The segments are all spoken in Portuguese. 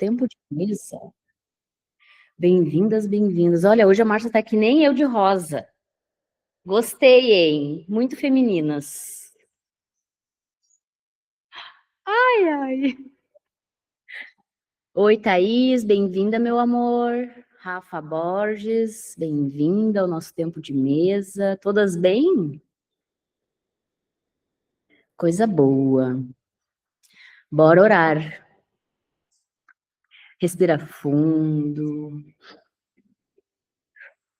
tempo de mesa. Bem-vindas, bem-vindos. Olha, hoje a Márcia tá que nem eu de rosa. Gostei, hein? Muito femininas. Ai, ai. Oi, Thaís, bem-vinda, meu amor. Rafa Borges, bem-vinda ao nosso tempo de mesa. Todas bem? Coisa boa. Bora orar. Respira fundo.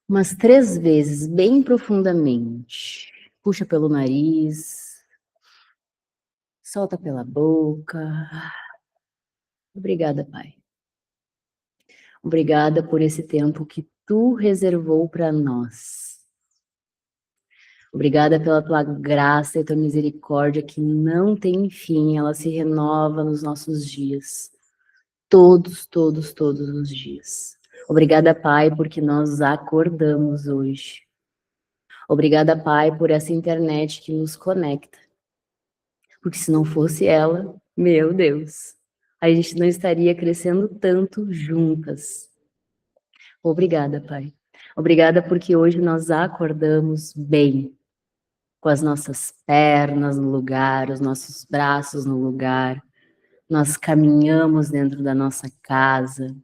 Umas 3 vezes, bem profundamente. Puxa pelo nariz. Solta pela boca. Obrigada, Pai. Obrigada por esse tempo que Tu reservou para nós. Obrigada pela Tua graça e Tua misericórdia que não tem fim, ela se renova nos nossos dias. Todos, todos, todos os dias. Obrigada, Pai, porque nós acordamos hoje. Obrigada, Pai, por essa internet que nos conecta. Porque se não fosse ela, meu Deus, a gente não estaria crescendo tanto juntas. Obrigada, Pai. Obrigada porque hoje nós acordamos bem, com as nossas pernas no lugar, os nossos braços no lugar. Nós caminhamos dentro da nossa casa.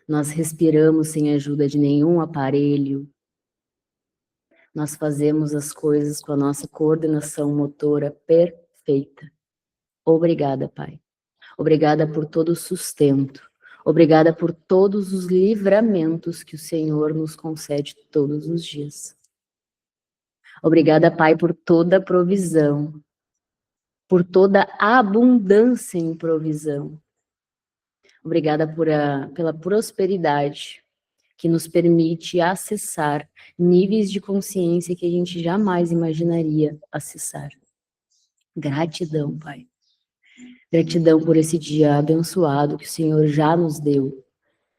Nós respiramos sem ajuda de nenhum aparelho. Nós fazemos as coisas com a nossa coordenação motora perfeita. Obrigada, Pai. Obrigada por todo o sustento. Obrigada por todos os livramentos que o Senhor nos concede todos os dias. Obrigada, Pai, por toda a provisão, por toda a abundância em provisão. Obrigada pela prosperidade que nos permite acessar níveis de consciência que a gente jamais imaginaria acessar. Gratidão, Pai. Gratidão por esse dia abençoado que o Senhor já nos deu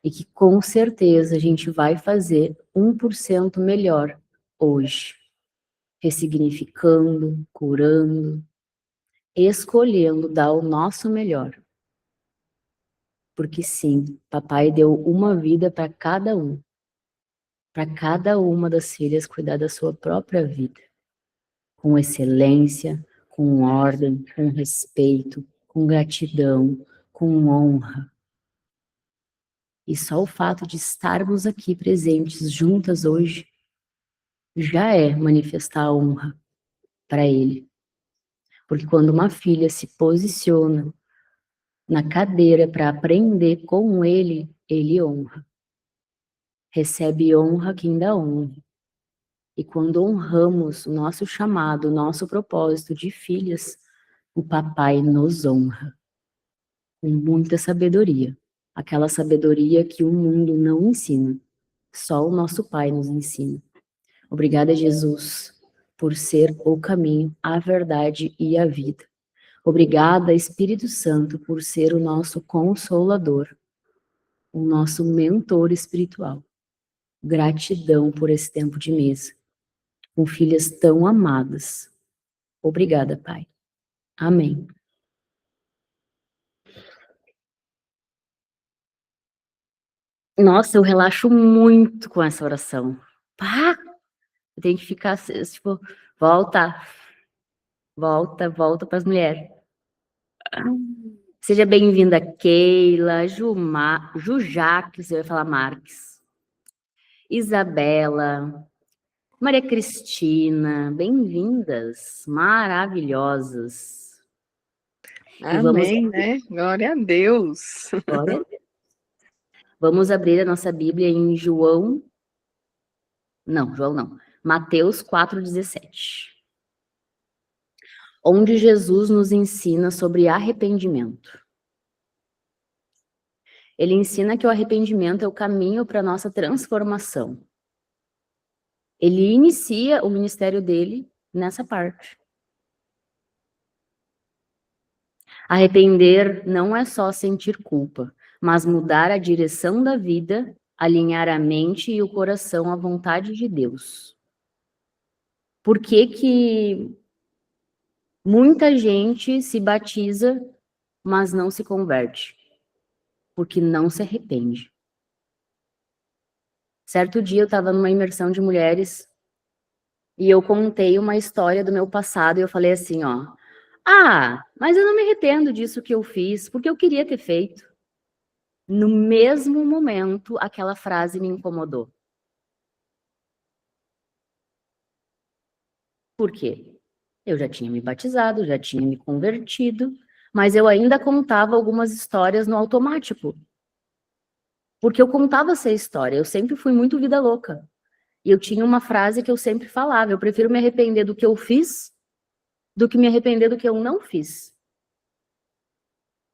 e que com certeza a gente vai fazer 1% melhor hoje, ressignificando, curando, escolhendo dar o nosso melhor. Porque sim, papai deu uma vida para cada uma das filhas cuidar da sua própria vida, com excelência, com ordem, com respeito, com gratidão, com honra. E só o fato de estarmos aqui presentes juntas hoje já é manifestar a honra para ele. Porque quando uma filha se posiciona na cadeira para aprender com ele, ele honra. Recebe honra quem dá honra. E quando honramos o nosso chamado, o nosso propósito de filhas, o papai nos honra. Com muita sabedoria. Aquela sabedoria que o mundo não ensina. Só o nosso pai nos ensina. Obrigada, Jesus, por ser o caminho, a verdade e a vida. Obrigada, Espírito Santo, por ser o nosso consolador, o nosso mentor espiritual. Gratidão por esse tempo de mesa, com filhas tão amadas. Obrigada, Pai. Amém. Nossa, eu relaxo muito com essa oração. Pá! Eu tenho que ficar, tipo, volta para as mulheres. Seja bem-vinda, Keila, Jujaques, eu ia falar Marques, Isabela, Maria Cristina, bem-vindas, maravilhosas. Amém, né? Glória a Deus. Glória a Deus. Vamos abrir a nossa Bíblia em Mateus 4,17. Onde Jesus nos ensina sobre arrependimento. Ele ensina que o arrependimento é o caminho para a nossa transformação. Ele inicia o ministério dele nessa parte. Arrepender não é só sentir culpa, mas mudar a direção da vida, alinhar a mente e o coração à vontade de Deus. Por que muita gente se batiza, mas não se converte? porque não se arrepende. Certo dia eu estava numa imersão de mulheres e eu contei uma história do meu passado e eu falei assim, ó, mas eu não me arrependo disso que eu fiz, porque eu queria ter feito. No mesmo momento, aquela frase me incomodou. Por quê? Eu já tinha me batizado, já tinha me convertido, mas eu ainda contava algumas histórias no automático. Porque eu contava essa história, eu sempre fui muito vida louca. E eu tinha uma frase que eu sempre falava, eu prefiro me arrepender do que eu fiz, do que me arrepender do que eu não fiz.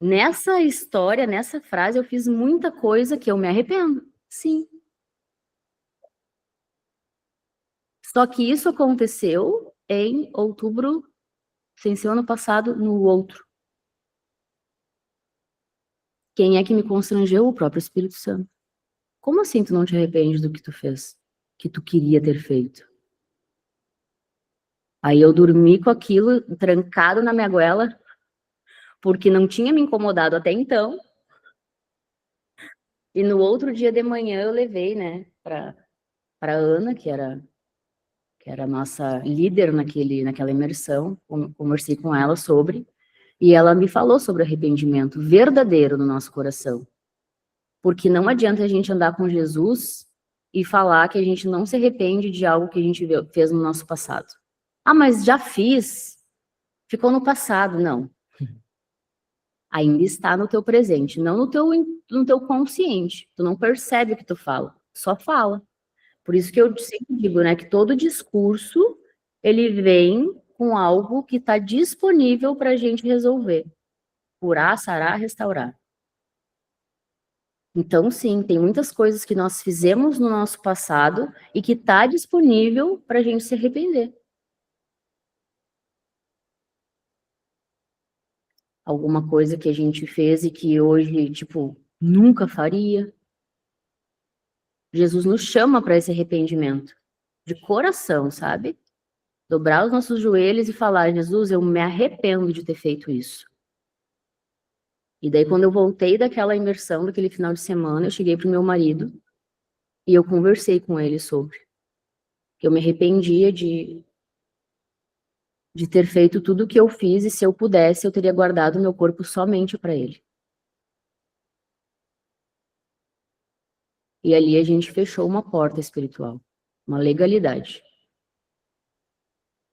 Nessa história, nessa frase, eu fiz muita coisa que eu me arrependo, sim. Só que isso aconteceu em outubro, sem ser ano passado, no outro. Quem é que me constrangeu? O próprio Espírito Santo. Como assim tu não te arrepende do que tu fez? Que tu queria ter feito? Aí eu dormi com aquilo trancado na minha goela, porque não tinha me incomodado até então. E no outro dia de manhã eu levei, né, para Ana, que era a nossa líder naquela imersão, conversei com ela sobre, e ela me falou sobre arrependimento verdadeiro no nosso coração. Porque não adianta a gente andar com Jesus e falar que a gente não se arrepende de algo que a gente fez no nosso passado. Mas já fiz, ficou no passado. Não. Ainda está no teu presente, não no teu consciente. Tu não percebe o que tu fala, só fala. Por isso que eu sempre digo, né, que todo discurso, ele vem com algo que está disponível para a gente resolver. Curar, sarar, restaurar. Então, sim, tem muitas coisas que nós fizemos no nosso passado e que está disponível para a gente se arrepender. Alguma coisa que a gente fez e que hoje, tipo, nunca faria. Jesus nos chama para esse arrependimento, de coração, sabe? Dobrar os nossos joelhos e falar, Jesus, eu me arrependo de ter feito isso. E daí, quando eu voltei daquela imersão, daquele final de semana, eu cheguei pro meu marido e eu conversei com ele sobre. Que eu me arrependia de ter feito tudo o que eu fiz e se eu pudesse, eu teria guardado meu corpo somente para ele. E ali a gente fechou uma porta espiritual, uma legalidade.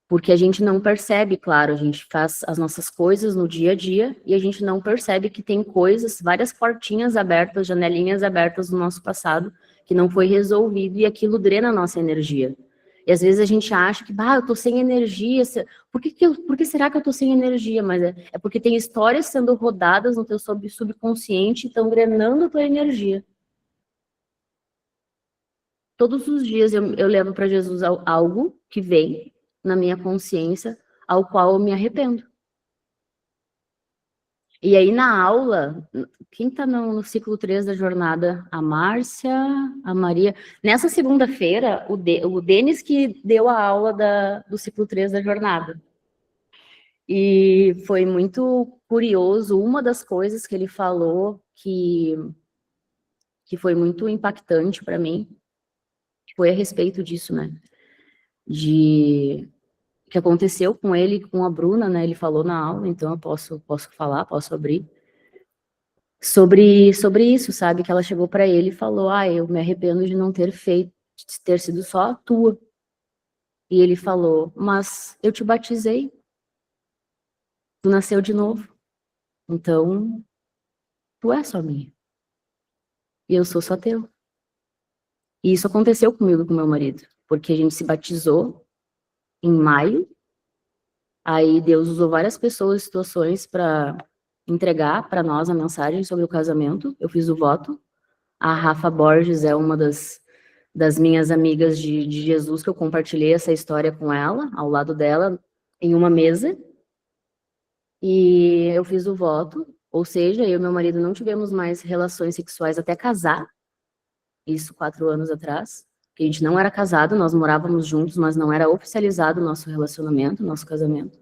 Porque a gente não percebe, claro, a gente faz as nossas coisas no dia a dia e a gente não percebe que tem coisas, várias portinhas abertas, janelinhas abertas no nosso passado que não foi resolvido e aquilo drena a nossa energia. E às vezes a gente acha que, eu tô sem energia, por que será que eu tô sem energia? Mas é porque tem histórias sendo rodadas no teu subconsciente e estão drenando a tua energia. Todos os dias eu levo para Jesus algo que vem na minha consciência, ao qual eu me arrependo. E aí na aula, quem está no ciclo 3 da jornada? A Márcia, a Maria. Nessa segunda-feira, o Denis que deu a aula do ciclo 3 da jornada. E foi muito curioso, uma das coisas que ele falou que foi muito impactante para mim, foi a respeito disso, né? Que aconteceu com ele e com a Bruna, né? Ele falou na aula, então eu posso falar, posso abrir. Sobre isso, sabe? Que ela chegou para ele e falou, eu me arrependo de não ter feito, de ter sido só a tua. E ele falou, mas eu te batizei. Tu nasceu de novo. Então, tu é só minha. E eu sou só teu. E isso aconteceu comigo e com meu marido. Porque a gente se batizou em maio. Aí Deus usou várias pessoas, situações para entregar para nós a mensagem sobre o casamento. Eu fiz o voto. A Rafa Borges é uma das minhas amigas de Jesus, que eu compartilhei essa história com ela, ao lado dela, em uma mesa. E eu fiz o voto, ou seja, eu e meu marido não tivemos mais relações sexuais até casar. Isso 4 anos atrás. A gente não era casado, nós morávamos juntos, mas não era oficializado o nosso relacionamento, nosso casamento.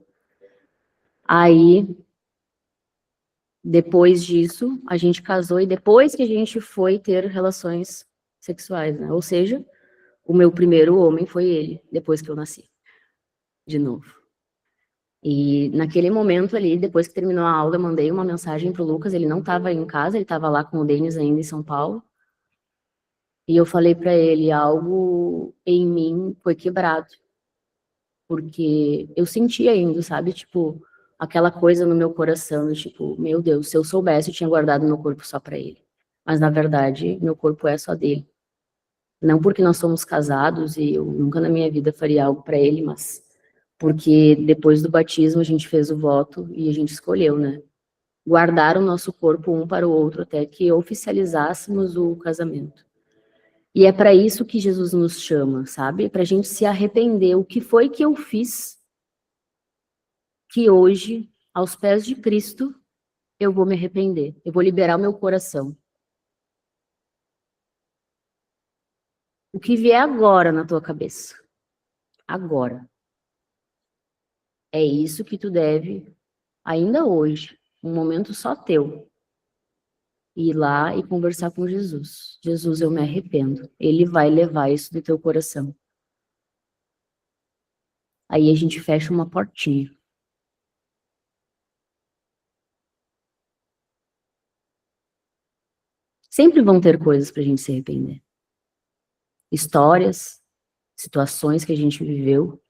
Aí, Depois disso, a gente casou e depois que a gente foi ter relações sexuais, né? Ou seja, o meu primeiro homem foi ele, depois que eu nasci, de novo. E naquele momento ali, depois que terminou a aula, eu mandei uma mensagem pro Lucas, ele não estava em casa, ele estava lá com o Denis ainda em São Paulo. E eu falei para ele, algo em mim foi quebrado. Porque eu sentia ainda, sabe? Tipo, aquela coisa no meu coração, tipo, meu Deus, se eu soubesse, eu tinha guardado meu corpo só para ele. Mas na verdade, meu corpo é só dele. Não porque nós somos casados e eu nunca na minha vida faria algo para ele, mas porque depois do batismo a gente fez o voto e a gente escolheu, né? Guardar o nosso corpo um para o outro até que oficializássemos o casamento. E é para isso que Jesus nos chama, sabe? Para a gente se arrepender. O que foi que eu fiz que hoje, aos pés de Cristo, eu vou me arrepender? Eu vou liberar o meu coração. O que vier agora na tua cabeça, agora, é isso que tu deve, ainda hoje, um momento só teu, ir lá e conversar com Jesus. Jesus, eu me arrependo. Ele vai levar isso do teu coração. Aí a gente fecha uma portinha. Sempre vão ter coisas pra gente se arrepender. Histórias, situações que a gente viveu.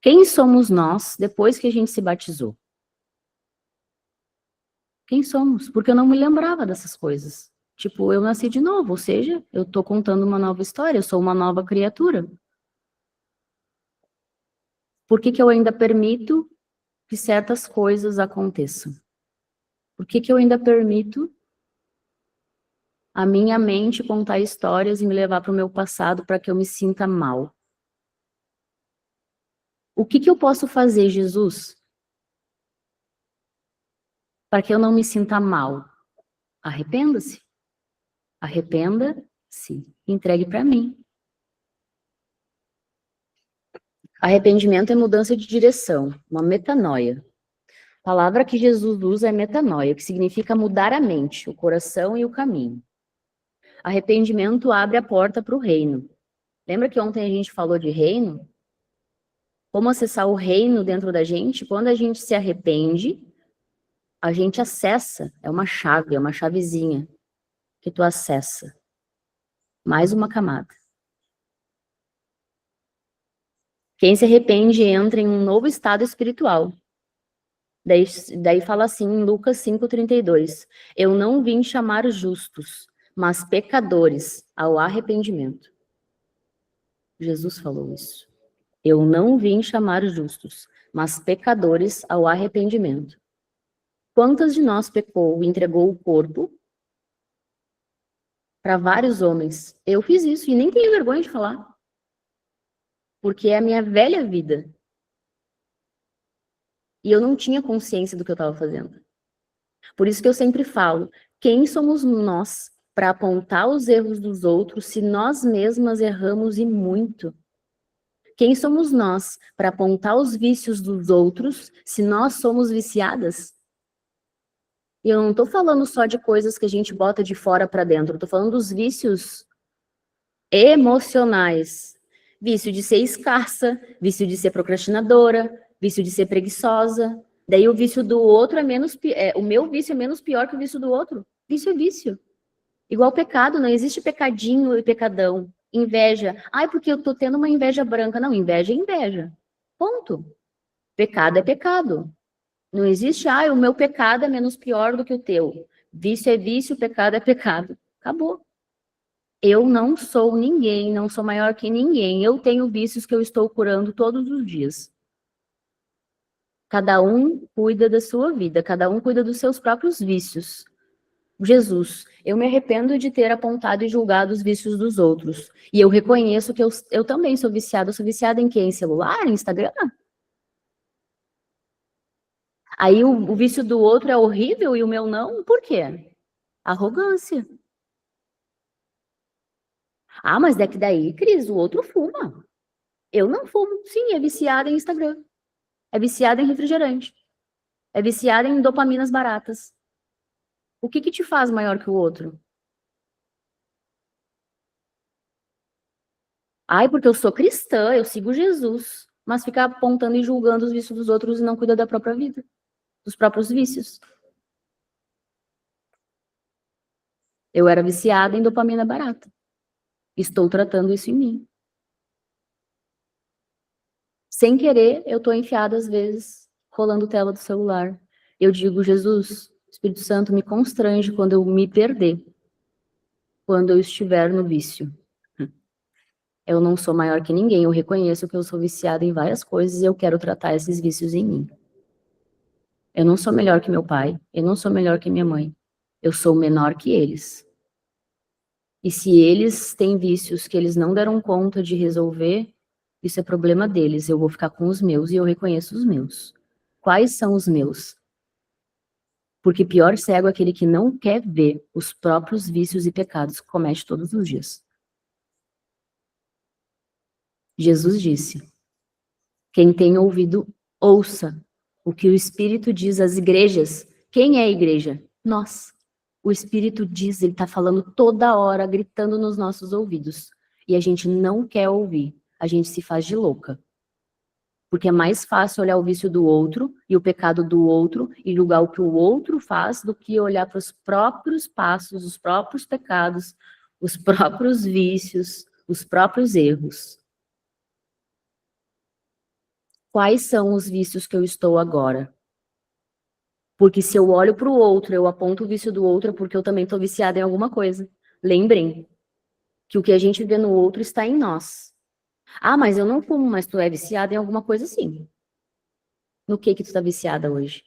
Quem somos nós depois que a gente se batizou? Quem somos? Porque eu não me lembrava dessas coisas. Tipo, eu nasci de novo, ou seja, eu tô contando uma nova história, eu sou uma nova criatura. Por que que eu ainda permito que certas coisas aconteçam? Por que que eu ainda permito a minha mente contar histórias e me levar para o meu passado para que eu me sinta mal? O que que eu posso fazer, Jesus, para que eu não me sinta mal? Arrependa-se. Arrependa-se. Entregue para mim. Arrependimento é mudança de direção, uma metanoia. A palavra que Jesus usa é metanoia, que significa mudar a mente, o coração e o caminho. Arrependimento abre a porta para o reino. Lembra que ontem a gente falou de reino? Como acessar o reino dentro da gente? Quando a gente se arrepende, a gente acessa, é uma chave, é uma chavezinha que tu acessa. Mais uma camada. Quem se arrepende entra em um novo estado espiritual. Daí fala assim em Lucas 5,32. Eu não vim chamar os justos, mas pecadores ao arrependimento. Jesus falou isso. Eu não vim chamar os justos, mas pecadores ao arrependimento. Quantas de nós pecou e entregou o corpo para vários homens? Eu fiz isso e nem tenho vergonha de falar. Porque é a minha velha vida. E eu não tinha consciência do que eu estava fazendo. Por isso que eu sempre falo, quem somos nós para apontar os erros dos outros se nós mesmas erramos e muito? Quem somos nós para apontar os vícios dos outros se nós somos viciadas? E eu não estou falando só de coisas que a gente bota de fora para dentro, eu tô falando dos vícios emocionais. Vício de ser escassa, vício de ser procrastinadora, vício de ser preguiçosa. Daí o vício do outro é menos... o meu vício é menos pior que o vício do outro. Vício é vício. Igual pecado, não existe pecadinho e pecadão. Inveja. Ai, porque eu tô tendo uma inveja branca. Não, inveja é inveja. Ponto. Pecado é pecado. Não existe, o meu pecado é menos pior do que o teu. Vício é vício, pecado é pecado. Acabou. Eu não sou ninguém, não sou maior que ninguém. Eu tenho vícios que eu estou curando todos os dias. Cada um cuida da sua vida, cada um cuida dos seus próprios vícios. Jesus, eu me arrependo de ter apontado e julgado os vícios dos outros. E eu reconheço que eu também sou viciada. Eu sou viciada em quê? Em celular? Em Instagram? Aí o vício do outro é horrível e o meu não? Por quê? Arrogância. Ah, mas é que daí, Cris, o outro fuma. Eu não fumo. Sim, é viciada em Instagram. É viciada em refrigerante. É viciada em dopaminas baratas. O que te faz maior que o outro? Ai, porque eu sou cristã, eu sigo Jesus. Mas ficar apontando e julgando os vícios dos outros e não cuida da própria vida, dos próprios vícios. Eu era viciada em dopamina barata. Estou tratando isso em mim. Sem querer, eu estou enfiada às vezes, rolando tela do celular. Eu digo, Jesus, Espírito Santo, me constrange quando eu me perder, quando eu estiver no vício. Eu não sou maior que ninguém, eu reconheço que eu sou viciada em várias coisas e eu quero tratar esses vícios em mim. Eu não sou melhor que meu pai, eu não sou melhor que minha mãe. Eu sou menor que eles. E se eles têm vícios que eles não deram conta de resolver, isso é problema deles. Eu vou ficar com os meus e eu reconheço os meus. Quais são os meus? Porque pior cego é aquele que não quer ver os próprios vícios e pecados que comete todos os dias. Jesus disse: quem tem ouvido, ouça o que o Espírito diz às igrejas. Quem é a igreja? Nós. O Espírito diz, ele está falando toda hora, gritando nos nossos ouvidos. E a gente não quer ouvir. A gente se faz de louca. Porque é mais fácil olhar o vício do outro e o pecado do outro e julgar o que o outro faz do que olhar para os próprios passos, os próprios pecados, os próprios vícios, os próprios erros. Quais são os vícios que eu estou agora? Porque se eu olho para o outro, eu aponto o vício do outro, é porque eu também estou viciada em alguma coisa. Lembrem que o que a gente vê no outro está em nós. Ah, mas eu não fumo, mas tu é viciada em alguma coisa sim. No que tu está viciada hoje?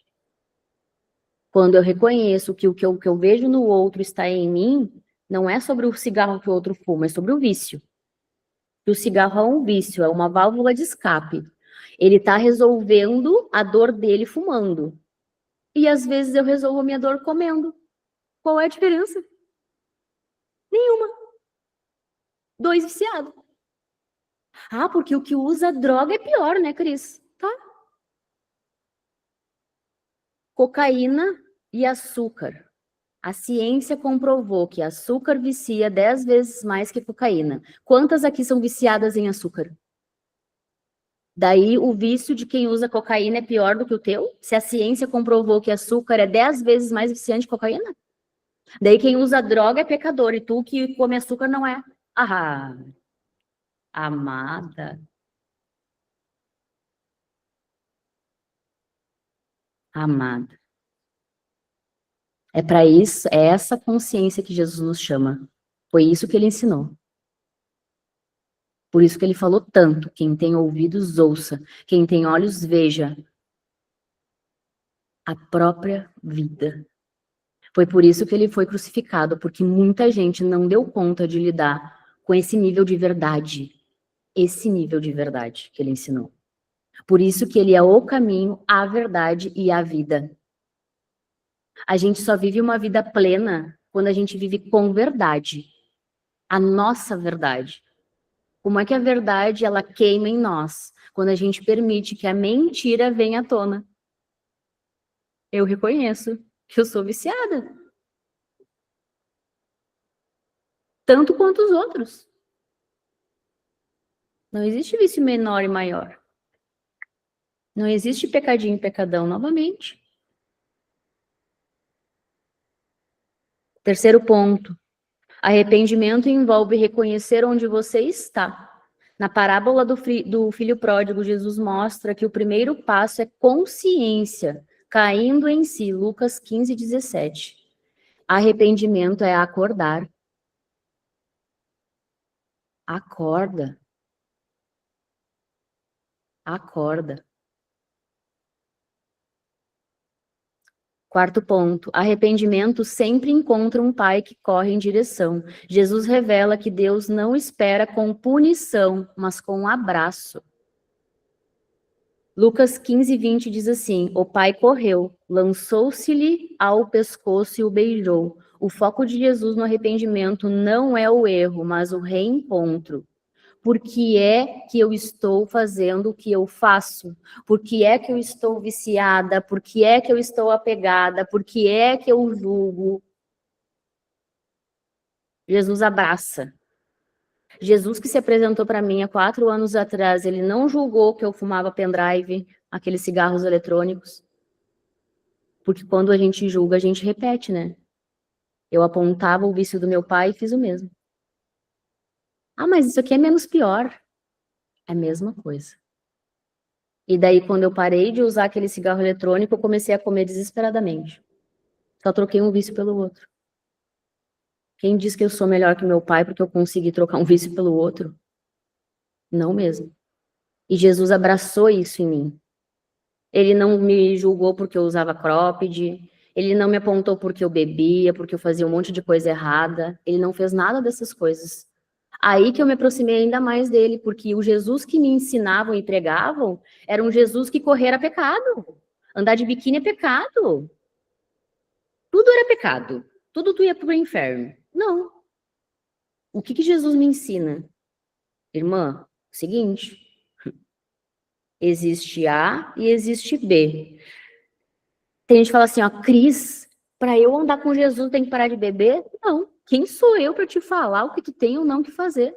Quando eu reconheço que o que eu vejo no outro está em mim, não é sobre o cigarro que o outro fuma, é sobre o vício. O cigarro é um vício, é uma válvula de escape. Ele está resolvendo a dor dele fumando. E às vezes eu resolvo a minha dor comendo. Qual é a diferença? Nenhuma. Dois viciados. Ah, porque o que usa droga é pior, né, Cris? Tá. Cocaína e açúcar. A ciência comprovou que açúcar vicia 10 vezes mais que cocaína. Quantas aqui são viciadas em açúcar? Daí o vício de quem usa cocaína é pior do que o teu? Se a ciência comprovou que açúcar é 10 vezes mais viciante que cocaína? Daí quem usa droga é pecador e tu que come açúcar não é. Ah, amada. Amada. É para isso, é essa consciência que Jesus nos chama. Foi isso que ele ensinou. Por isso que ele falou tanto. Quem tem ouvidos, ouça. Quem tem olhos, veja. A própria vida. Foi por isso que ele foi crucificado, porque muita gente não deu conta de lidar com esse nível de verdade. Esse nível de verdade que ele ensinou. Por isso que ele é o caminho, a verdade e a vida. A gente só vive uma vida plena quando a gente vive com verdade. A nossa verdade. Como é que a verdade, ela queima em nós? Quando a gente permite que a mentira venha à tona. Eu reconheço que eu sou viciada. Tanto quanto os outros. Não existe vício menor e maior. Não existe pecadinho e pecadão novamente. Terceiro ponto. Arrependimento envolve reconhecer onde você está. Na parábola do filho pródigo, Jesus mostra que o primeiro passo é consciência, caindo em si. Lucas 15, 17. Arrependimento é acordar. Acorda. Acorda. Quarto ponto, arrependimento sempre encontra um pai que corre em direção. Jesus revela que Deus não espera com punição, mas com um abraço. Lucas 15, 20 diz assim, o pai correu, lançou-se-lhe ao pescoço e o beijou. O foco de Jesus no arrependimento não é o erro, mas o reencontro. Por que é que eu estou fazendo o que eu faço? Por que é que eu estou viciada? Por que é que eu estou apegada? Por que é que eu julgo? Jesus abraça. Jesus que se apresentou para mim há 4 anos atrás, ele não julgou que eu fumava pendrive, aqueles cigarros eletrônicos. Porque quando a gente julga, a gente repete, né? Eu apontava o vício do meu pai e fiz o mesmo. Ah, mas isso aqui é menos pior. É a mesma coisa. E daí, quando eu parei de usar aquele cigarro eletrônico, eu comecei a comer desesperadamente. Só troquei um vício pelo outro. Quem diz que eu sou melhor que meu pai porque eu consegui trocar um vício pelo outro? Não mesmo. E Jesus abraçou isso em mim. Ele não me julgou porque eu usava cropped, ele não me apontou porque eu bebia, porque eu fazia um monte de coisa errada. Ele não fez nada dessas coisas. Aí que eu me aproximei ainda mais dele, porque o Jesus que me ensinavam e pregavam era um Jesus que correr era pecado. Andar de biquíni é pecado. Tudo era pecado. Tudo tu ia pro inferno. Não. O que Jesus me ensina? Irmã, seguinte, existe A e existe B. Tem gente que fala assim, ó, Cris, para eu andar com Jesus tem que parar de beber? Não. Quem sou eu para te falar o que tu tem ou não que fazer?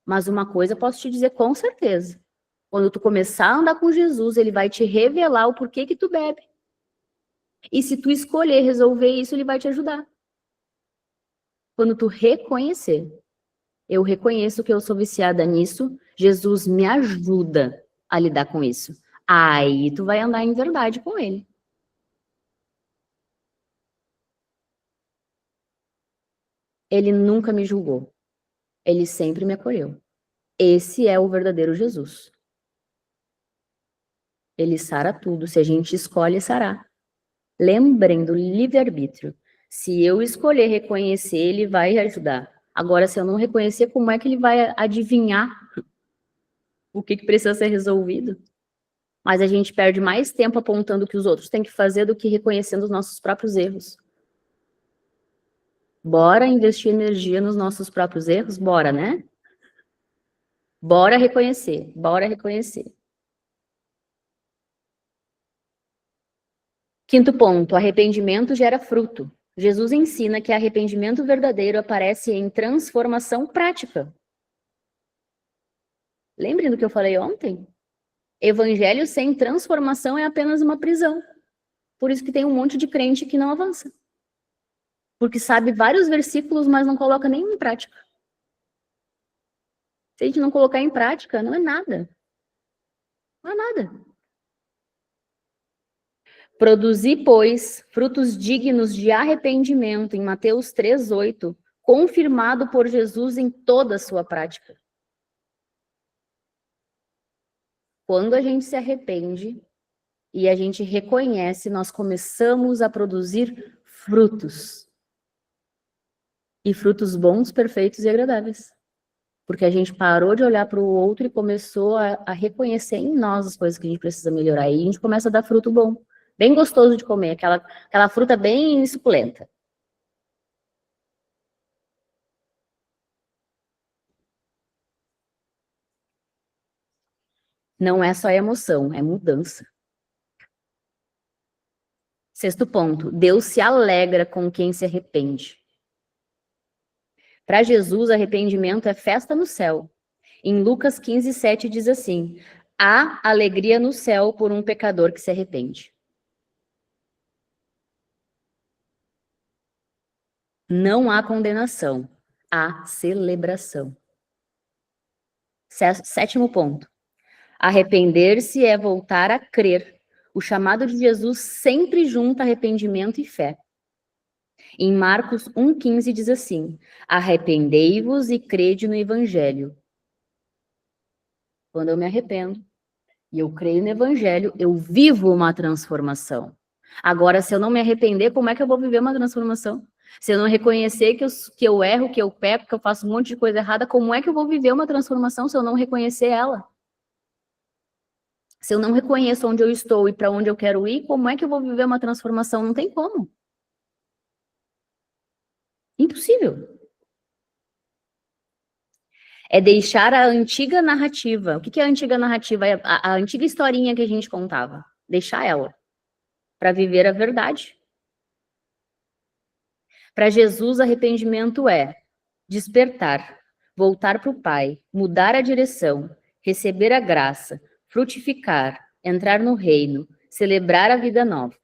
Mas uma coisa eu posso te dizer com certeza. Quando tu começar a andar com Jesus, ele vai te revelar o porquê que tu bebe. E se tu escolher resolver isso, ele vai te ajudar. Quando tu reconhecer, eu reconheço que eu sou viciada nisso, Jesus me ajuda a lidar com isso. Aí tu vai andar em verdade com ele. Ele nunca me julgou. Ele sempre me acolheu. Esse é o verdadeiro Jesus. Ele sara tudo. Se a gente escolhe sarar. Lembrem do livre-arbítrio. Se eu escolher reconhecer, ele vai ajudar. Agora, se eu não reconhecer, como é que ele vai adivinhar o que precisa ser resolvido? Mas a gente perde mais tempo apontando o que os outros têm que fazer do que reconhecendo os nossos próprios erros. Bora investir energia nos nossos próprios erros? Bora, né? Bora reconhecer, bora reconhecer. Quinto ponto, arrependimento gera fruto. Jesus ensina que arrependimento verdadeiro aparece em transformação prática. Lembrem do que eu falei ontem? Evangelho sem transformação é apenas uma prisão. Por isso que tem um monte de crente que não avança. Porque sabe vários versículos, mas não coloca nenhum em prática. Se a gente não colocar em prática, não é nada. Não é nada. Produzir, pois, frutos dignos de arrependimento, em Mateus 3:8, confirmado por Jesus em toda a sua prática. Quando a gente se arrepende e a gente reconhece, nós começamos a produzir frutos. E frutos bons, perfeitos e agradáveis. Porque a gente parou de olhar para o outro e começou a reconhecer em nós as coisas que a gente precisa melhorar. E a gente começa a dar fruto bom. Bem gostoso de comer, aquela fruta bem suculenta. Não é só emoção, é mudança. Sexto ponto, Deus se alegra com quem se arrepende. Para Jesus, arrependimento é festa no céu. Em Lucas 15:7 diz assim: há alegria no céu por um pecador que se arrepende. Não há condenação, há celebração. Sétimo ponto. Arrepender-se é voltar a crer. O chamado de Jesus sempre junta arrependimento e fé. Em Marcos 1,15 diz assim: arrependei-vos e crede no Evangelho. Quando eu me arrependo e eu creio no Evangelho, eu vivo uma transformação. Agora, se eu não me arrepender, como é que eu vou viver uma transformação? Se eu não reconhecer que eu erro, que eu peco, que eu faço um monte de coisa errada, como é que eu vou viver uma transformação se eu não reconhecer ela? Se eu não reconheço onde eu estou e para onde eu quero ir, como é que eu vou viver uma transformação? Não tem como. Impossível. É deixar a antiga narrativa. O que é a antiga narrativa? É a antiga historinha que a gente contava. Deixar ela. Para viver a verdade. Para Jesus, arrependimento é despertar, voltar para o Pai, mudar a direção, receber a graça, frutificar, entrar no reino, celebrar a vida nova.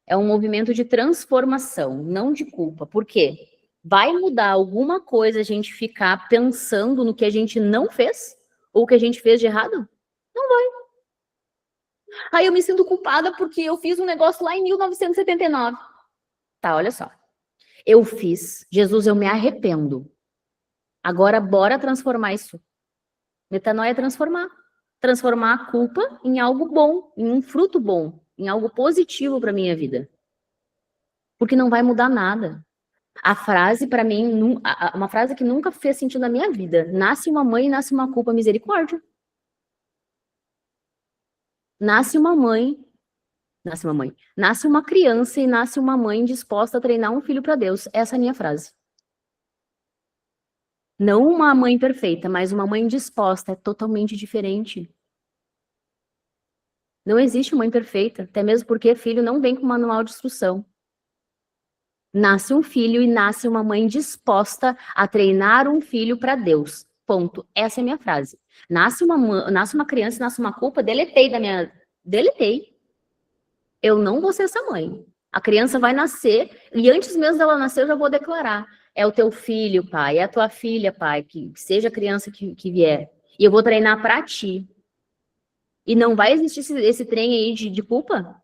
É um movimento de transformação, não de culpa. Por quê? Vai mudar alguma coisa a gente ficar pensando no que a gente não fez? Ou que a gente fez de errado? Não vai. Aí eu me sinto culpada porque eu fiz um negócio lá em 1979. Tá, olha só. Eu fiz. Jesus, eu me arrependo. Agora, bora transformar isso. Metanoia é transformar. Transformar a culpa em algo bom, em um fruto bom, em algo positivo para minha vida. Porque não vai mudar nada. A frase, para mim, uma frase que nunca fez sentido na minha vida. Nasce uma mãe e nasce uma culpa, misericórdia. Nasce uma mãe, nasce uma criança e nasce uma mãe disposta a treinar um filho para Deus. Essa é a minha frase. Não uma mãe perfeita, mas uma mãe disposta. É totalmente diferente. Não existe mãe perfeita, até mesmo porque filho não vem com manual de instrução. Nasce um filho e nasce uma mãe disposta a treinar um filho para Deus. Ponto. Essa é a minha frase. Nasce uma criança, nasce uma culpa, deletei. Eu não vou ser essa mãe. A criança vai nascer e antes mesmo dela nascer eu já vou declarar. É o teu filho, pai, é a tua filha, pai, que seja a criança que vier. E eu vou treinar para ti. E não vai existir esse trem aí de culpa?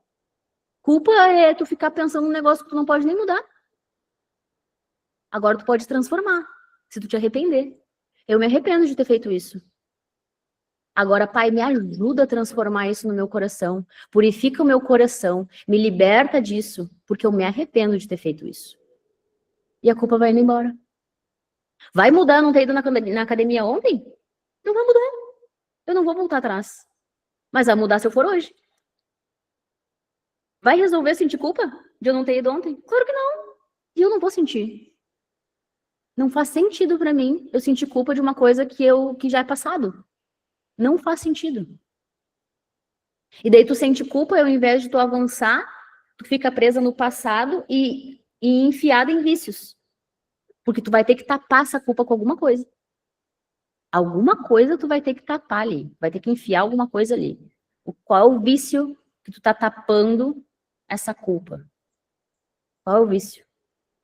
Culpa é tu ficar pensando num negócio que tu não pode nem mudar. Agora tu pode transformar, se tu te arrepender. Eu me arrependo de ter feito isso. Agora, Pai, me ajuda a transformar isso no meu coração. Purifica o meu coração. Me liberta disso, porque eu me arrependo de ter feito isso. E a culpa vai indo embora. Vai mudar não ter ido na academia ontem? Não vai mudar. Eu não vou voltar atrás. Mas vai mudar se eu for hoje. Vai resolver sentir culpa de eu não ter ido ontem? Claro que não. E eu não vou sentir. Não faz sentido para mim eu sentir culpa de uma coisa que já é passado. Não faz sentido. E daí tu sente culpa, ao invés de tu avançar, tu fica presa no passado e enfiada em vícios. Porque tu vai ter que tapar essa culpa com alguma coisa. Alguma coisa tu vai ter que tapar ali. Vai ter que enfiar alguma coisa ali. Qual é o vício que tu tá tapando essa culpa? Qual é o vício?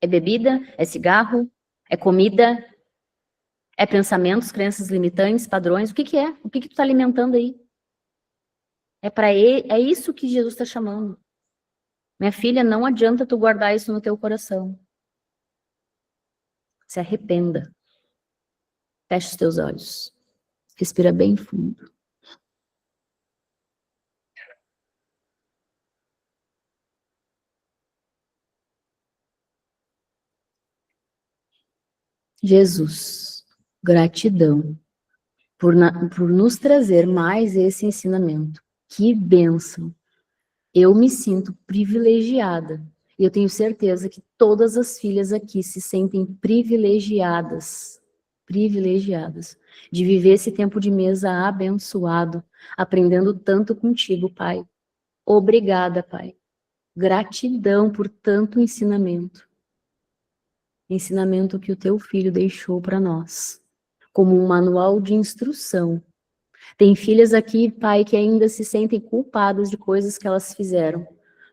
É bebida? É cigarro? É comida? É pensamentos, crenças limitantes, padrões? O que que é? O que que tu tá alimentando aí? É isso que Jesus está chamando. Minha filha, não adianta tu guardar isso no teu coração. Se arrependa. Feche os teus olhos. Respira bem fundo. Jesus, gratidão por nos trazer mais esse ensinamento. Que bênção. Eu me sinto privilegiada. E eu tenho certeza que todas as filhas aqui se sentem privilegiadas de viver esse tempo de mesa abençoado, aprendendo tanto contigo, Pai. Obrigada, Pai. Gratidão por tanto ensinamento. Ensinamento que o teu filho deixou para nós, como um manual de instrução. Tem filhas aqui, Pai, que ainda se sentem culpadas de coisas que elas fizeram.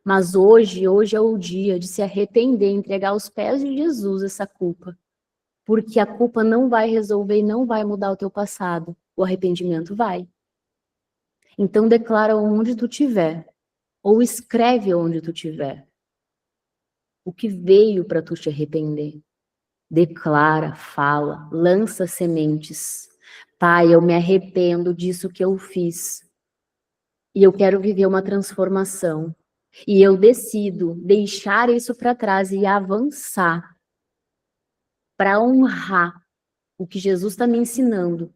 Mas hoje é o dia de se arrepender, entregar aos pés de Jesus essa culpa. Porque a culpa não vai resolver e não vai mudar o teu passado. O arrependimento vai. Então declara onde tu estiver, ou escreve onde tu estiver. O que veio para tu te arrepender. Declara, fala, lança sementes. Pai, eu me arrependo disso que eu fiz. E eu quero viver uma transformação. E eu decido deixar isso para trás e avançar para honrar o que Jesus está me ensinando.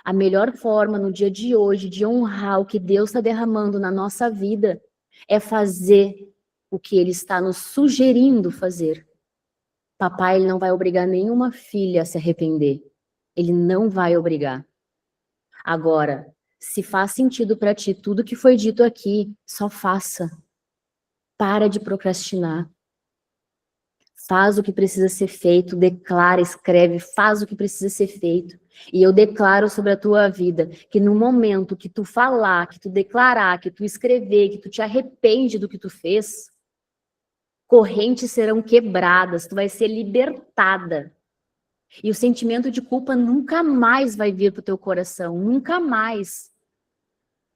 A melhor forma no dia de hoje de honrar o que Deus está derramando na nossa vida é fazer o que Ele está nos sugerindo fazer. Papai, ele não vai obrigar nenhuma filha a se arrepender. Ele não vai obrigar. Agora, se faz sentido para ti tudo que foi dito aqui, só faça. Para de procrastinar. Faz o que precisa ser feito, declara, escreve, faz o que precisa ser feito. E eu declaro sobre a tua vida que no momento que tu falar, que tu declarar, que tu escrever, que tu te arrepende do que tu fez, correntes serão quebradas, tu vai ser libertada. E o sentimento de culpa nunca mais vai vir pro teu coração, nunca mais.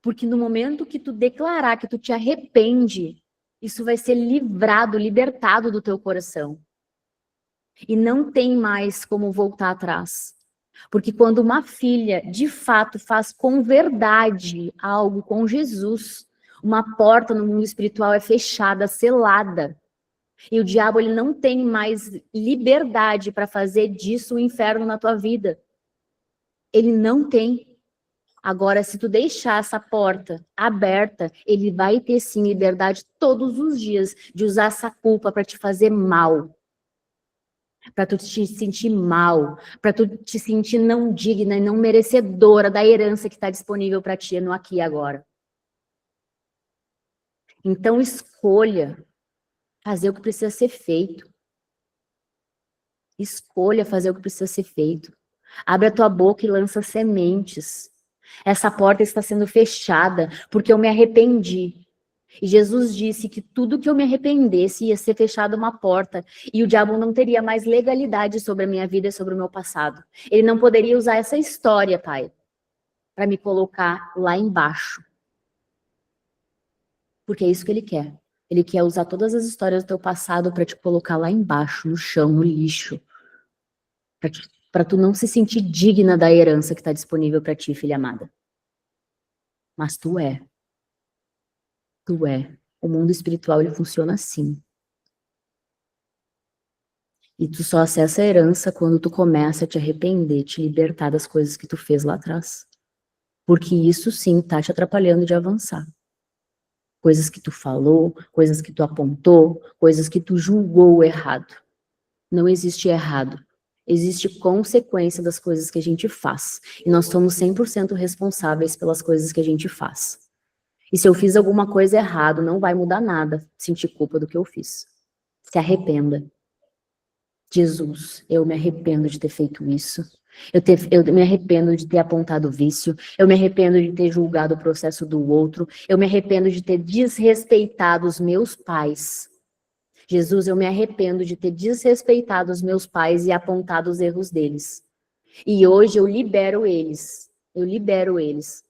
Porque no momento que tu declarar que tu te arrepende, isso vai ser livrado, libertado do teu coração. E não tem mais como voltar atrás. Porque quando uma filha, de fato, faz com verdade algo com Jesus, uma porta no mundo espiritual é fechada, selada. E o diabo ele não tem mais liberdade para fazer disso o inferno na tua vida. Ele não tem. Agora, se tu deixar essa porta aberta, ele vai ter sim liberdade todos os dias de usar essa culpa para te fazer mal. Para tu te sentir mal, para tu te sentir não digna e não merecedora da herança que está disponível para ti no aqui e agora. Então escolha fazer o que precisa ser feito. Escolha fazer o que precisa ser feito. Abre a tua boca e lança sementes. Essa porta está sendo fechada porque eu me arrependi. E Jesus disse que tudo que eu me arrependesse ia ser fechada uma porta e o diabo não teria mais legalidade sobre a minha vida e sobre o meu passado. Ele não poderia usar essa história, Pai, para me colocar lá embaixo. Porque é isso que ele quer. Ele quer usar todas as histórias do teu passado para te colocar lá embaixo, no chão, no lixo. Para tu não se sentir digna da herança que está disponível para ti, filha amada. Mas tu é. Tu é. O mundo espiritual, ele funciona assim. E tu só acessa a herança quando tu começa a te arrepender, te libertar das coisas que tu fez lá atrás. Porque isso sim tá te atrapalhando de avançar. Coisas que tu falou, coisas que tu apontou, coisas que tu julgou errado. Não existe errado. Existe consequência das coisas que a gente faz. E nós somos 100% responsáveis pelas coisas que a gente faz. E se eu fiz alguma coisa errada, não vai mudar nada sentir culpa do que eu fiz. Se arrependa. Jesus, eu me arrependo de ter feito isso. Eu me arrependo de ter apontado vício. Eu me arrependo de ter julgado o processo do outro. Eu me arrependo de ter desrespeitado os meus pais. Jesus, eu me arrependo de ter desrespeitado os meus pais e apontado os erros deles. E hoje eu libero eles. Eu libero eles.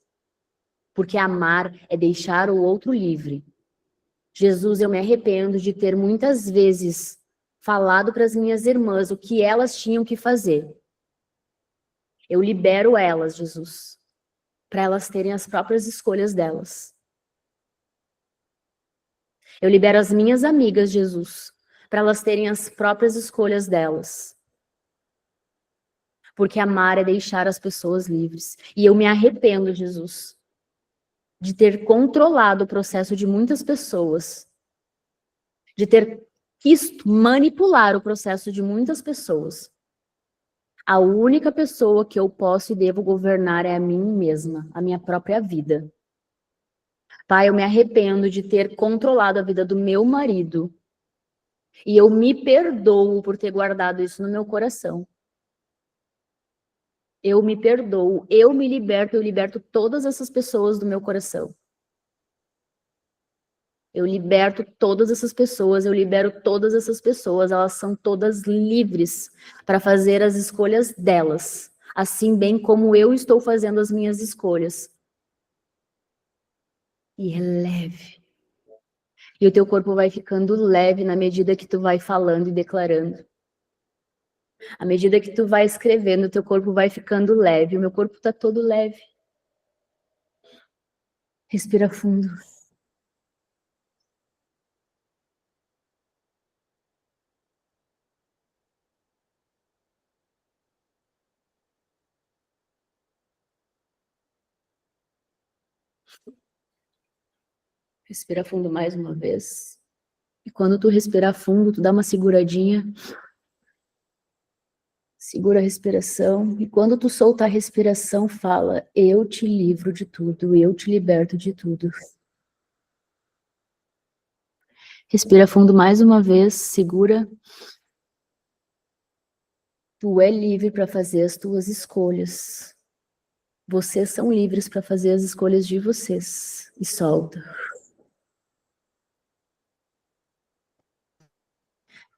Porque amar é deixar o outro livre. Jesus, eu me arrependo de ter muitas vezes falado para as minhas irmãs o que elas tinham que fazer. Eu libero elas, Jesus, para elas terem as próprias escolhas delas. Eu libero as minhas amigas, Jesus, para elas terem as próprias escolhas delas. Porque amar é deixar as pessoas livres. E eu me arrependo, Jesus, de ter controlado o processo de muitas pessoas, de ter quis manipular o processo de muitas pessoas. A única pessoa que eu posso e devo governar é a mim mesma, a minha própria vida. Pai, eu me arrependo de ter controlado a vida do meu marido. E eu me perdoo por ter guardado isso no meu coração. Eu me perdoo, eu me liberto, eu liberto todas essas pessoas do meu coração. Eu liberto todas essas pessoas, eu libero todas essas pessoas, elas são todas livres para fazer as escolhas delas, assim bem como eu estou fazendo as minhas escolhas. E é leve. E o teu corpo vai ficando leve na medida que tu vai falando e declarando. À medida que tu vai escrevendo, o teu corpo vai ficando leve. O meu corpo está todo leve. Respira fundo. Respira fundo mais uma vez. E quando tu respirar fundo, tu dá uma seguradinha. Segura a respiração. E quando tu soltar a respiração, fala: eu te livro de tudo, eu te liberto de tudo. Respira fundo mais uma vez, segura. Tu é livre para fazer as tuas escolhas. Vocês são livres para fazer as escolhas de vocês. E solta.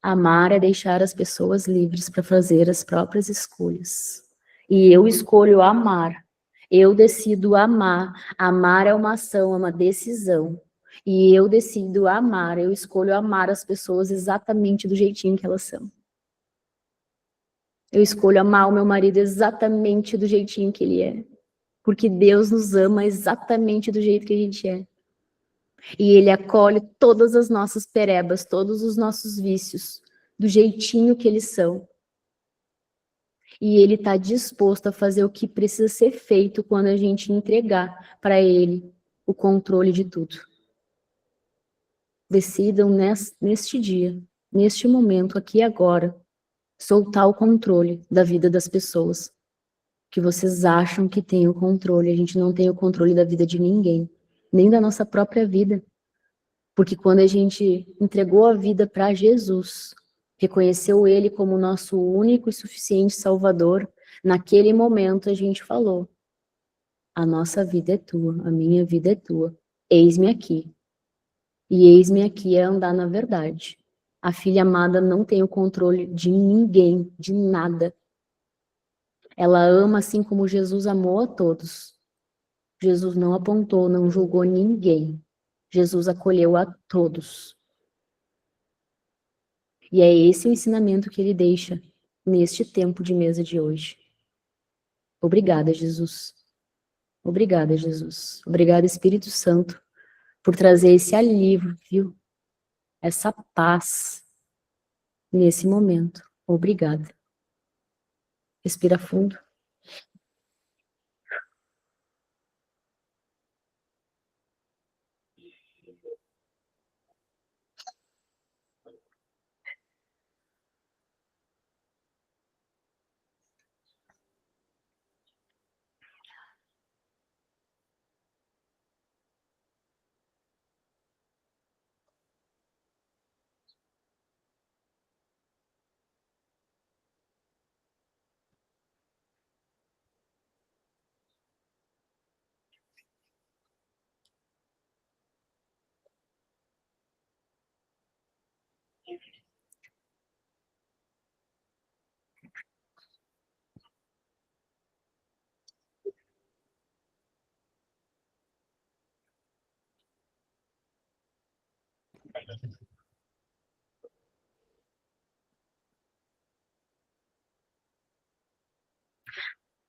Amar é deixar as pessoas livres para fazer as próprias escolhas. E eu escolho amar. Eu decido amar. Amar é uma ação, é uma decisão. E eu decido amar. Eu escolho amar as pessoas exatamente do jeitinho que elas são. Eu escolho amar o meu marido exatamente do jeitinho que ele é. Porque Deus nos ama exatamente do jeito que a gente é. E Ele acolhe todas as nossas perebas, todos os nossos vícios, do jeitinho que eles são. E Ele está disposto a fazer o que precisa ser feito quando a gente entregar para Ele o controle de tudo. Decidam neste dia, neste momento, aqui e agora, soltar o controle da vida das pessoas. Que vocês acham que tem o controle. A gente não tem o controle da vida de ninguém, nem da nossa própria vida. Porque quando a gente entregou a vida para Jesus, reconheceu Ele como nosso único e suficiente Salvador, naquele momento a gente falou: a nossa vida é tua, a minha vida é tua, eis-me aqui. E eis-me aqui é andar na verdade. A filha amada não tem o controle de ninguém, de nada. Ela ama assim como Jesus amou a todos. Jesus não apontou, não julgou ninguém. Jesus acolheu a todos. E é esse o ensinamento que ele deixa neste tempo de mesa de hoje. Obrigada, Jesus. Obrigada, Jesus. Obrigada, Espírito Santo, por trazer esse alívio, viu? Essa paz nesse momento. Obrigada. Respira fundo.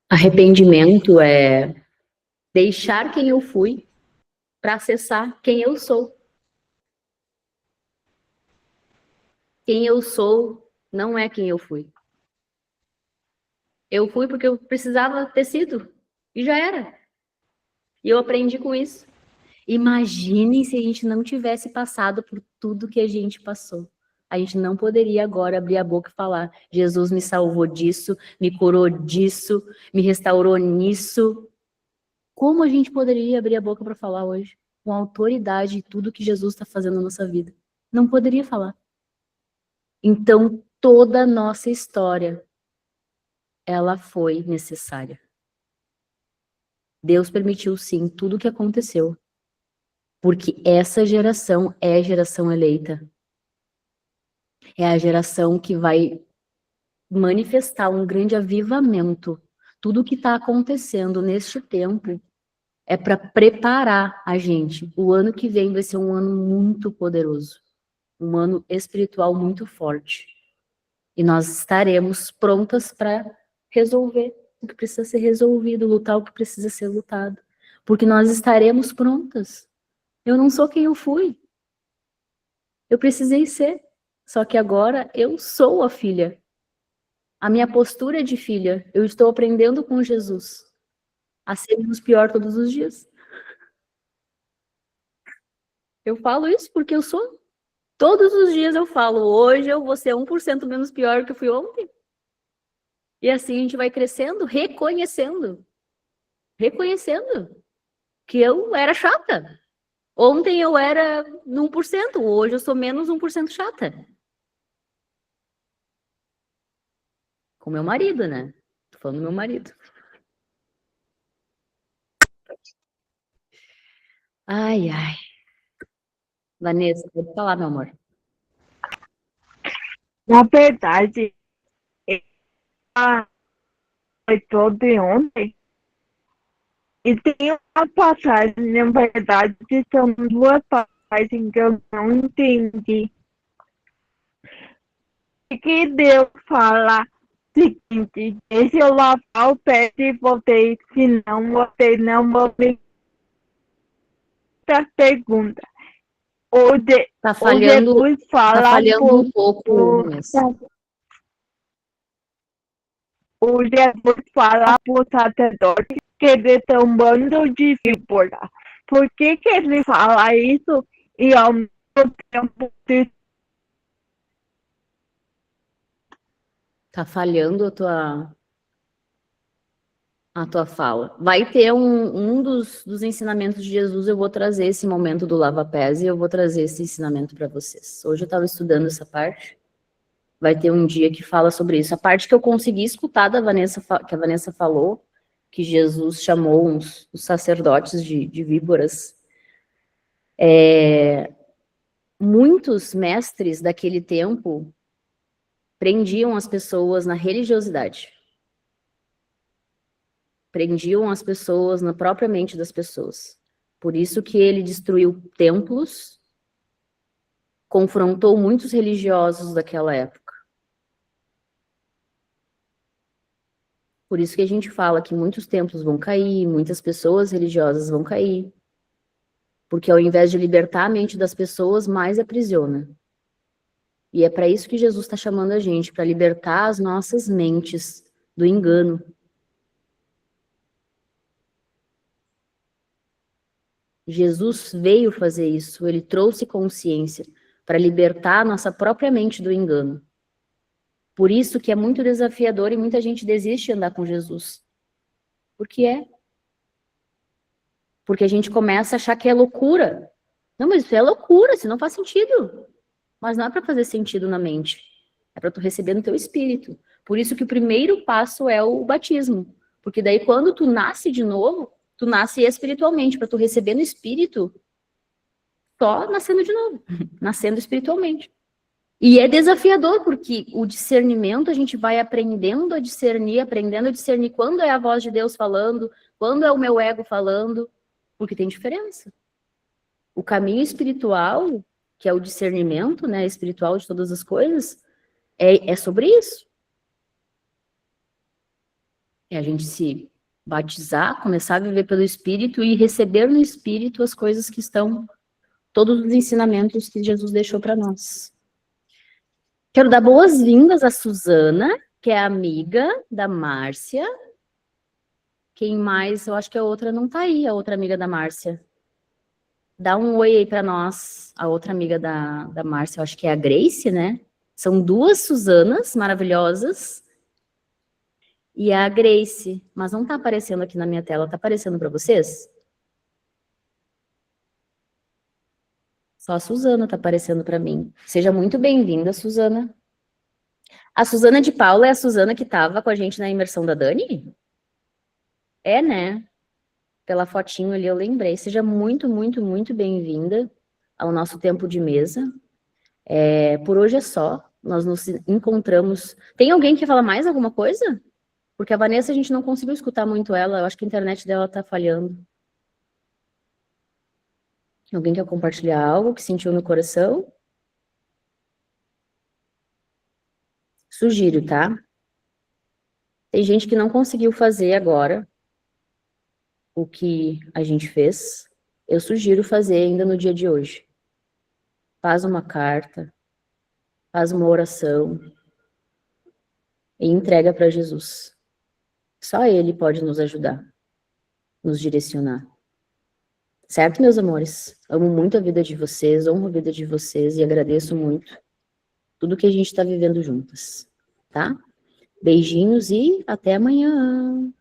Arrependimento é deixar quem eu fui para acessar quem eu sou. Quem eu sou não é quem eu fui. Eu fui porque eu precisava ter sido. E já era. E eu aprendi com isso. Imaginem se a gente não tivesse passado por tudo que a gente passou. A gente não poderia agora abrir a boca e falar: Jesus me salvou disso, me curou disso, me restaurou nisso. Como a gente poderia abrir a boca para falar hoje? Com autoridade de tudo que Jesus está fazendo na nossa vida. Não poderia falar. Então, toda a nossa história, ela foi necessária. Deus permitiu, sim, tudo o que aconteceu. Porque essa geração é a geração eleita. É a geração que vai manifestar um grande avivamento. Tudo o que está acontecendo neste tempo é para preparar a gente. O ano que vem vai ser um ano muito poderoso. Um ano espiritual muito forte. E nós estaremos prontas para resolver o que precisa ser resolvido, lutar o que precisa ser lutado. Porque nós estaremos prontas. Eu não sou quem eu fui. Eu precisei ser. Só que agora eu sou a filha. A minha postura é de filha. Eu estou aprendendo com Jesus a ser menos pior todos os dias. Eu falo isso porque eu sou. Todos os dias eu falo, hoje eu vou ser 1% menos pior que eu fui ontem. E assim a gente vai crescendo, reconhecendo que eu era chata. Ontem eu era 1%, hoje eu sou menos 1% chata. Com meu marido, né? Tô falando do meu marido. Ai, ai. Vanessa, pode falar, meu amor. Na verdade, ela foi toda ontem. E tem uma passagem, na verdade, são duas passagens que eu não entendi. E que Deus fala o seguinte: deixa eu lavar o pé de vocês, senão vocês não vão me fazer pergunta. Tá O falhando, Jesus tá fala falhando um pouco, Vanessa. O Jesus fala para o sacerdote que eles são um bando de víbora. Por que ele fala isso e ao mesmo tempo Tá falhando a tua fala. Vai ter um dos ensinamentos de Jesus, eu vou trazer esse momento do lava-pés e eu vou trazer esse ensinamento para vocês. Hoje eu estava estudando essa parte. Vai ter um dia que fala sobre isso. A parte que eu consegui escutar da Vanessa, que a Vanessa falou, que Jesus chamou os sacerdotes de víboras. Muitos mestres daquele tempo prendiam as pessoas na religiosidade. Prendiam as pessoas na própria mente das pessoas. Por isso que ele destruiu templos, confrontou muitos religiosos daquela época. Por isso que a gente fala que muitos templos vão cair, muitas pessoas religiosas vão cair. Porque ao invés de libertar a mente das pessoas, mais aprisiona. E é para isso que Jesus está chamando a gente, para libertar as nossas mentes do engano. Jesus veio fazer isso, ele trouxe consciência para libertar a nossa própria mente do engano. Por isso que é muito desafiador e muita gente desiste de andar com Jesus. Porque é. Porque a gente começa a achar que é loucura. Não, mas isso é loucura, isso não faz sentido. Mas não é para fazer sentido na mente. É para tu receber no teu espírito. Por isso que o primeiro passo é o batismo. Porque daí quando tu nasce de novo, tu nasce espiritualmente, para tu receber no espírito, só nascendo de novo, nascendo espiritualmente. E é desafiador, porque o discernimento a gente vai aprendendo a discernir quando é a voz de Deus falando, quando é o meu ego falando, porque tem diferença. O caminho espiritual, que é o discernimento, né, espiritual de todas as coisas, é sobre isso. É a gente se batizar, começar a viver pelo Espírito e receber no Espírito as coisas que estão, todos os ensinamentos que Jesus deixou para nós. Quero dar boas-vindas à Suzana, que é amiga da Márcia. Quem mais? Eu acho que a outra não tá aí, a outra amiga da Márcia. Dá um oi aí para nós, a outra amiga da Márcia, eu acho que é a Grace, né? São duas Suzanas maravilhosas. E a Grace, mas não tá aparecendo aqui na minha tela, tá aparecendo para vocês? Só a Suzana tá aparecendo para mim. Seja muito bem-vinda, Suzana. A Suzana de Paula é a Suzana que estava com a gente na imersão da Dani? É, né? Pela fotinho ali eu lembrei. Seja muito, muito, muito bem-vinda ao nosso tempo de mesa. Por hoje é só. Nós nos encontramos. Tem alguém que fala mais alguma coisa? Porque a Vanessa a gente não conseguiu escutar muito ela. Eu acho que a internet dela tá falhando. Alguém quer compartilhar algo que sentiu no coração? Sugiro, tá? Tem gente que não conseguiu fazer agora o que a gente fez. Eu sugiro fazer ainda no dia de hoje. Faz uma carta, faz uma oração e entrega para Jesus. Só Ele pode nos ajudar, nos direcionar. Certo, meus amores? Amo muito a vida de vocês, honro a vida de vocês e agradeço muito tudo que a gente está vivendo juntas, tá? Beijinhos e até amanhã.